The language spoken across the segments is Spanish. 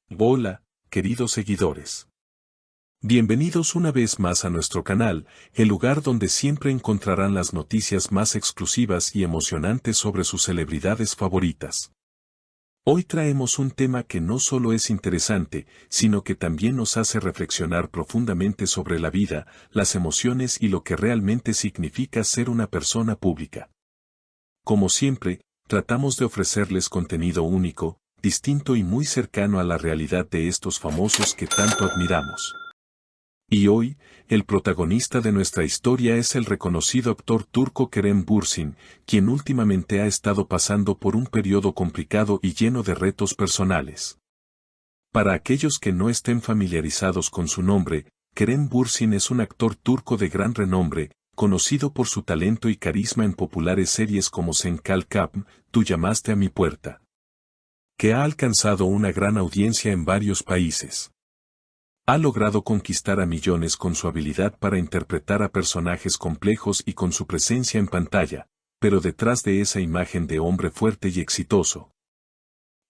Hola, queridos seguidores. Bienvenidos una vez más a nuestro canal, el lugar donde siempre encontrarán las noticias más exclusivas y emocionantes sobre sus celebridades favoritas. Hoy traemos un tema que no solo es interesante, sino que también nos hace reflexionar profundamente sobre la vida, las emociones y lo que realmente significa ser una persona pública. Como siempre, tratamos de ofrecerles contenido único, distinto y muy cercano a la realidad de estos famosos que tanto admiramos. Y hoy, el protagonista de nuestra historia es el reconocido actor turco Kerem Bürsin, quien últimamente ha estado pasando por un periodo complicado y lleno de retos personales. Para aquellos que no estén familiarizados con su nombre, Kerem Bürsin es un actor turco de gran renombre, conocido por su talento y carisma en populares series como Sen Kalkam, Tú llamaste a mi puerta, que ha alcanzado una gran audiencia en varios países. Ha logrado conquistar a millones con su habilidad para interpretar a personajes complejos y con su presencia en pantalla, pero detrás de esa imagen de hombre fuerte y exitoso,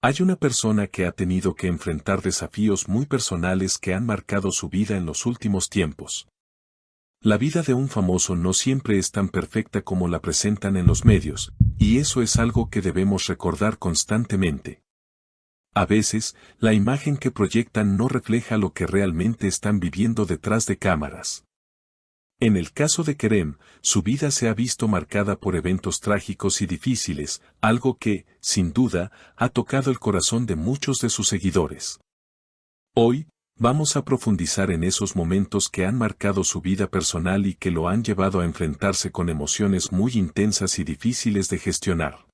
hay una persona que ha tenido que enfrentar desafíos muy personales que han marcado su vida en los últimos tiempos. La vida de un famoso no siempre es tan perfecta como la presentan en los medios, y eso es algo que debemos recordar constantemente. A veces, la imagen que proyectan no refleja lo que realmente están viviendo detrás de cámaras. En el caso de Kerem, su vida se ha visto marcada por eventos trágicos y difíciles, algo que, sin duda, ha tocado el corazón de muchos de sus seguidores. Hoy, vamos a profundizar en esos momentos que han marcado su vida personal y que lo han llevado a enfrentarse con emociones muy intensas y difíciles de gestionar.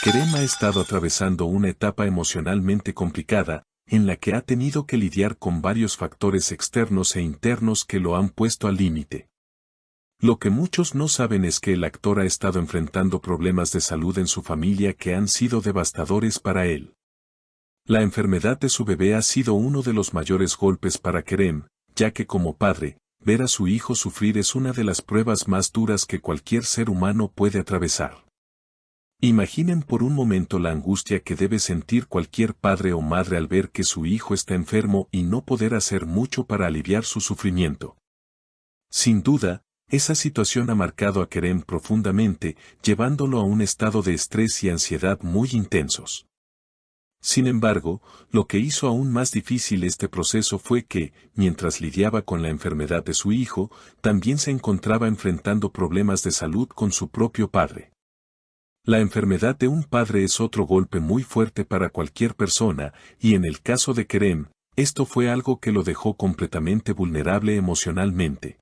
Kerem ha estado atravesando una etapa emocionalmente complicada, en la que ha tenido que lidiar con varios factores externos e internos que lo han puesto al límite. Lo que muchos no saben es que el actor ha estado enfrentando problemas de salud en su familia que han sido devastadores para él. La enfermedad de su bebé ha sido uno de los mayores golpes para Kerem, ya que como padre, ver a su hijo sufrir es una de las pruebas más duras que cualquier ser humano puede atravesar. Imaginen por un momento la angustia que debe sentir cualquier padre o madre al ver que su hijo está enfermo y no poder hacer mucho para aliviar su sufrimiento. Sin duda, esa situación ha marcado a Kerem profundamente, llevándolo a un estado de estrés y ansiedad muy intensos. Sin embargo, lo que hizo aún más difícil este proceso fue que, mientras lidiaba con la enfermedad de su hijo, también se encontraba enfrentando problemas de salud con su propio padre. La enfermedad de un padre es otro golpe muy fuerte para cualquier persona, y en el caso de Kerem, esto fue algo que lo dejó completamente vulnerable emocionalmente.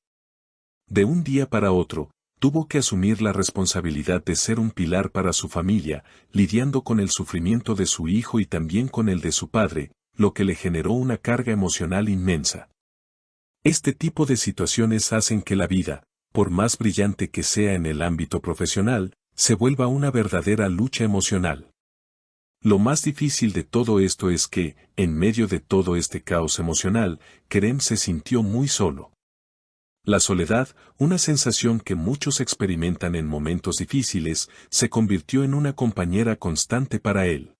De un día para otro, tuvo que asumir la responsabilidad de ser un pilar para su familia, lidiando con el sufrimiento de su hijo y también con el de su padre, lo que le generó una carga emocional inmensa. Este tipo de situaciones hacen que la vida, por más brillante que sea en el ámbito profesional, se vuelva una verdadera lucha emocional. Lo más difícil de todo esto es que, en medio de todo este caos emocional, Kerem se sintió muy solo. La soledad, una sensación que muchos experimentan en momentos difíciles, se convirtió en una compañera constante para él.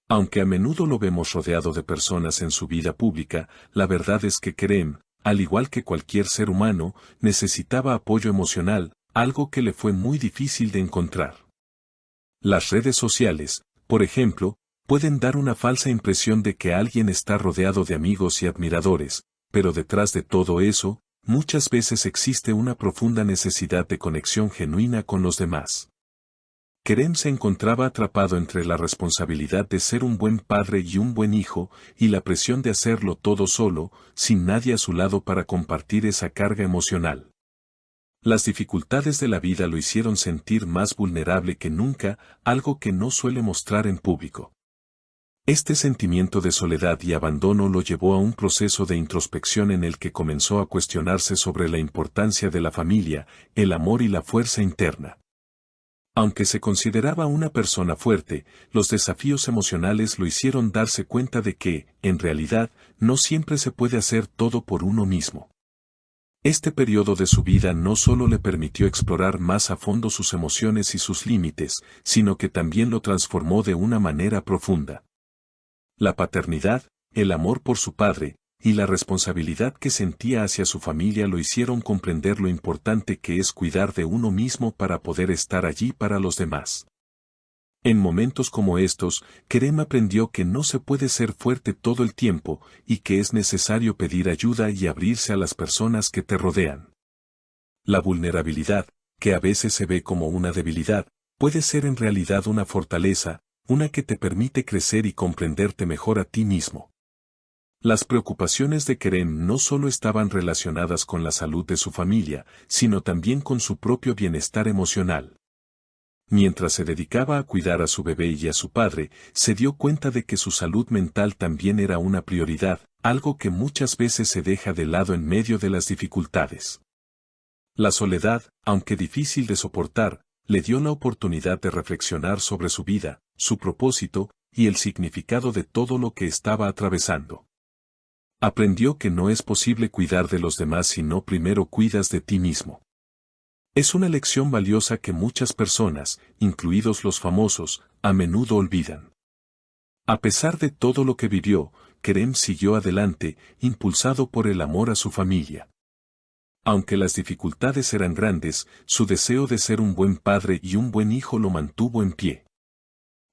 Aunque a menudo lo vemos rodeado de personas en su vida pública, la verdad es que Kerem, al igual que cualquier ser humano, necesitaba apoyo emocional, algo que le fue muy difícil de encontrar. Las redes sociales, por ejemplo, pueden dar una falsa impresión de que alguien está rodeado de amigos y admiradores, pero detrás de todo eso, muchas veces existe una profunda necesidad de conexión genuina con los demás. Kerem se encontraba atrapado entre la responsabilidad de ser un buen padre y un buen hijo, y la presión de hacerlo todo solo, sin nadie a su lado para compartir esa carga emocional. Las dificultades de la vida lo hicieron sentir más vulnerable que nunca, algo que no suele mostrar en público. Este sentimiento de soledad y abandono lo llevó a un proceso de introspección en el que comenzó a cuestionarse sobre la importancia de la familia, el amor y la fuerza interna. Aunque se consideraba una persona fuerte, los desafíos emocionales lo hicieron darse cuenta de que, en realidad, no siempre se puede hacer todo por uno mismo. Este periodo de su vida no solo le permitió explorar más a fondo sus emociones y sus límites, sino que también lo transformó de una manera profunda. La paternidad, el amor por su padre, y la responsabilidad que sentía hacia su familia lo hicieron comprender lo importante que es cuidar de uno mismo para poder estar allí para los demás. En momentos como estos, Kerem aprendió que no se puede ser fuerte todo el tiempo y que es necesario pedir ayuda y abrirse a las personas que te rodean. La vulnerabilidad, que a veces se ve como una debilidad, puede ser en realidad una fortaleza, una que te permite crecer y comprenderte mejor a ti mismo. Las preocupaciones de Kerem no solo estaban relacionadas con la salud de su familia, sino también con su propio bienestar emocional. Mientras se dedicaba a cuidar a su bebé y a su padre, se dio cuenta de que su salud mental también era una prioridad, algo que muchas veces se deja de lado en medio de las dificultades. La soledad, aunque difícil de soportar, le dio la oportunidad de reflexionar sobre su vida, su propósito, y el significado de todo lo que estaba atravesando. Aprendió que no es posible cuidar de los demás si no primero cuidas de ti mismo. Es una lección valiosa que muchas personas, incluidos los famosos, a menudo olvidan. A pesar de todo lo que vivió, Kerem siguió adelante, impulsado por el amor a su familia. Aunque las dificultades eran grandes, su deseo de ser un buen padre y un buen hijo lo mantuvo en pie.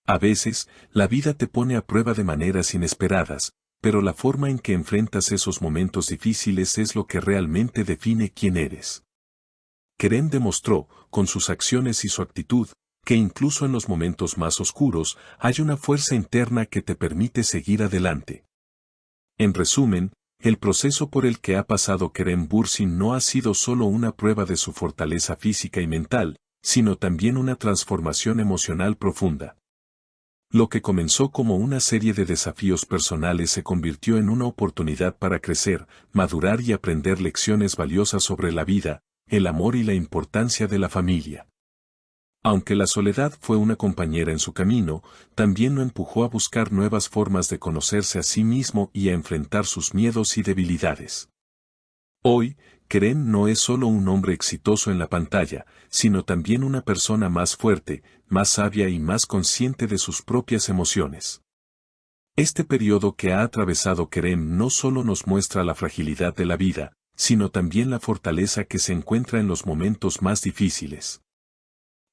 A veces, la vida te pone a prueba de maneras inesperadas, pero la forma en que enfrentas esos momentos difíciles es lo que realmente define quién eres. Kerem demostró, con sus acciones y su actitud, que incluso en los momentos más oscuros, hay una fuerza interna que te permite seguir adelante. En resumen, el proceso por el que ha pasado Kerem Bürsin no ha sido solo una prueba de su fortaleza física y mental, sino también una transformación emocional profunda. Lo que comenzó como una serie de desafíos personales se convirtió en una oportunidad para crecer, madurar y aprender lecciones valiosas sobre la vida, el amor y la importancia de la familia. Aunque la soledad fue una compañera en su camino, también lo empujó a buscar nuevas formas de conocerse a sí mismo y a enfrentar sus miedos y debilidades. Hoy, Kerem no es solo un hombre exitoso en la pantalla, sino también una persona más fuerte, más sabia y más consciente de sus propias emociones. Este periodo que ha atravesado Kerem no solo nos muestra la fragilidad de la vida, sino también la fortaleza que se encuentra en los momentos más difíciles.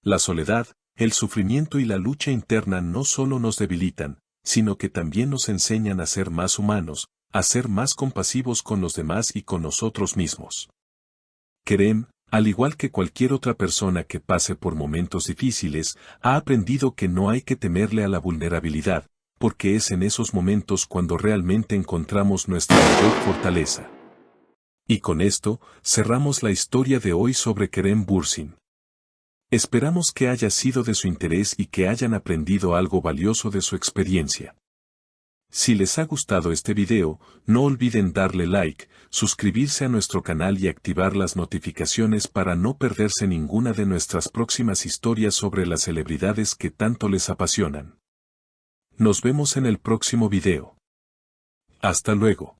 La soledad, el sufrimiento y la lucha interna no solo nos debilitan, sino que también nos enseñan a ser más humanos, a ser más compasivos con los demás y con nosotros mismos. Kerem, al igual que cualquier otra persona que pase por momentos difíciles, ha aprendido que no hay que temerle a la vulnerabilidad, porque es en esos momentos cuando realmente encontramos nuestra mayor fortaleza. Y con esto, cerramos la historia de hoy sobre Kerem Bürsin. Esperamos que haya sido de su interés y que hayan aprendido algo valioso de su experiencia. Si les ha gustado este video, no olviden darle like, suscribirse a nuestro canal y activar las notificaciones para no perderse ninguna de nuestras próximas historias sobre las celebridades que tanto les apasionan. Nos vemos en el próximo video. Hasta luego.